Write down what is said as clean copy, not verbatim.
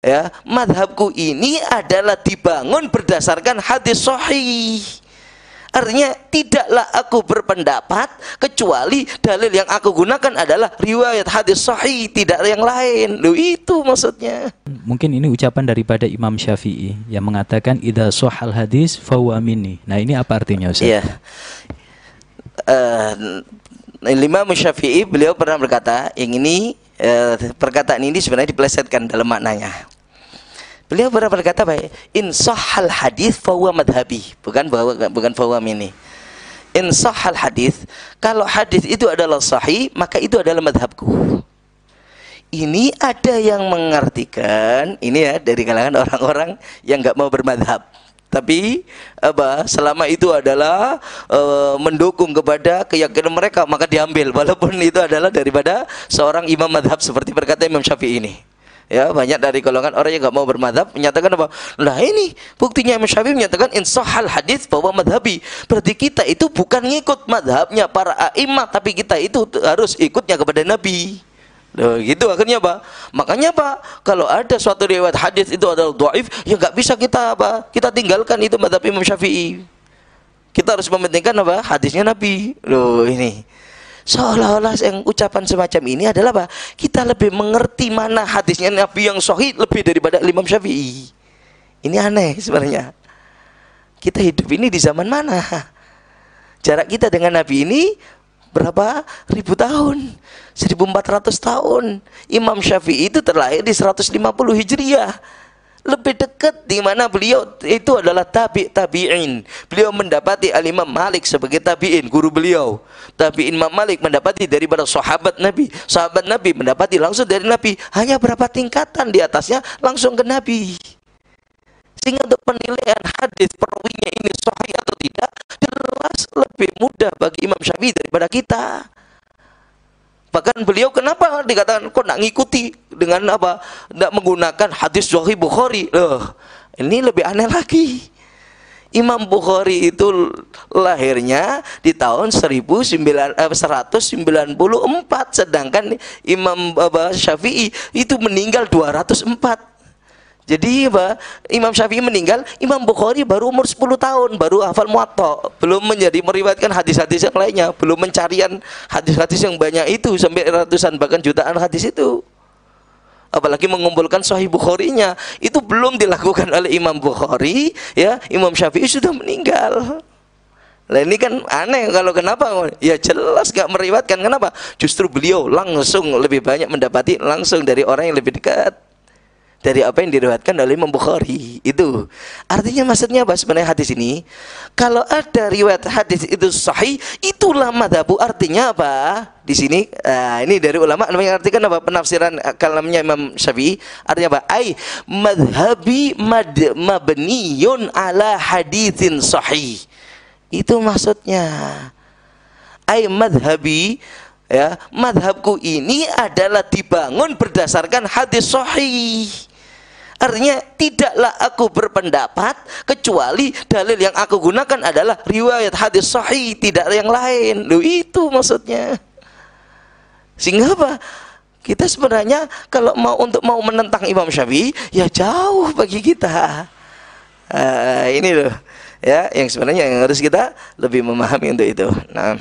ya, madhabku ini adalah dibangun berdasarkan hadis sahih. Artinya tidaklah aku berpendapat kecuali dalil yang aku gunakan adalah riwayat hadis sahih, tidak yang lain. Loh, itu maksudnya. Mungkin ini ucapan daripada Imam Syafi'i yang mengatakan idza shahhal hadis fahuwa minni. Nah, ini apa artinya, Ustaz? Iya. Imam Syafi'i beliau pernah berkata, yang ini perkataan ini sebenarnya dipelesetkan dalam maknanya. Beliau pernah berkata baik, in sahhal hadis fahuwa madhabi, bukan fahuwa minni. In sahhal hadis, kalau hadis itu adalah sahih, maka itu adalah madhabku. Ini ada yang mengartikan, ini ya dari kalangan orang-orang yang nggak mau bermadhab. Tapi selama itu adalah mendukung kepada keyakinan mereka, maka diambil, walaupun itu adalah daripada seorang imam madhab seperti berkata Imam Syafi'i ini. Ya, banyak dari golongan orang yang nggak mau bermadhab menyatakan apa? Nah, ini buktinya Imam Syafi'i menyatakan in sahhal hadits bahwa madhabi. Berarti kita itu bukan ngikut madhabnya para a'imah, tapi kita itu harus ikutnya kepada Nabi. Loh, gitu akhirnya Pak. Makanya Pak, kalau ada suatu riwayat hadis itu adalah dhaif, ya nggak bisa kita kita tinggalkan itu madhab Imam Syafi'i. Kita harus mementingkan hadisnya Nabi. Loh, ini seolah-olah yang ucapan semacam ini adalah apa? Kita lebih mengerti mana hadisnya Nabi yang sahih lebih daripada Imam Syafi'i. Ini aneh sebenarnya. Kita hidup ini di zaman mana? Jarak kita dengan Nabi ini berapa ribu tahun? 1400 tahun. Imam Syafi'i itu terlahir di 150 Hijriah. Lebih dekat di mana beliau itu adalah tabi'in. Beliau mendapati Al-Imam Malik sebagai tabi'in, guru beliau. Tabi'in Imam Malik mendapati daripada sahabat Nabi. Sahabat Nabi mendapati langsung dari Nabi. Hanya berapa tingkatan di atasnya langsung ke Nabi. Sehingga untuk penilaian hadis perawinya ini sahih atau tidak jelas lebih mudah bagi Imam Syafi'i daripada kita. Bahkan beliau kenapa dikatakan kok nak ngikuti dengan apa? Tidak menggunakan hadis Sahih Bukhari. Loh, ini lebih aneh lagi. Imam Bukhari itu lahirnya di tahun 194, sedangkan Imam Syafi'i itu meninggal 204. Jadi Imam Syafi'i meninggal, Imam Bukhari baru umur 10 tahun, baru hafal Muwatta, belum menjadi meriwayatkan hadis-hadis yang lainnya, belum mencarian hadis-hadis yang banyak itu sampai ratusan bahkan jutaan hadis itu. Apalagi mengumpulkan Sahih Bukharinya, itu belum dilakukan oleh Imam Bukhari, ya. Imam Syafi'i sudah meninggal. Nah, ini kan aneh kalau kenapa? Ya jelas gak meriwayatkan. Kenapa? Justru beliau langsung lebih banyak mendapati langsung dari orang yang lebih dekat dari apa yang diriwayatkan oleh Imam Bukhari. Itu artinya maksudnya apa sebenarnya hadis ini? Kalau ada riwayat hadis itu sahih, itulah madhabu. Artinya apa? Di sini ini dari ulama mengartikan apa? Penafsiran kalamnya Imam Syafi'i. Artinya apa? Ai madhabi mabniyun ala haditsin sahih. Itu maksudnya. Ai madhabi, ya, madhabku ini adalah dibangun berdasarkan hadis sahih. Artinya tidaklah aku berpendapat kecuali dalil yang aku gunakan adalah riwayat hadis sahih, tidak yang lain. Loh, itu maksudnya. Sehingga apa? Kita sebenarnya kalau mau menentang Imam Syafi'i, ya jauh bagi kita. Ini loh, ya, yang sebenarnya yang harus kita lebih memahami untuk itu. Nah.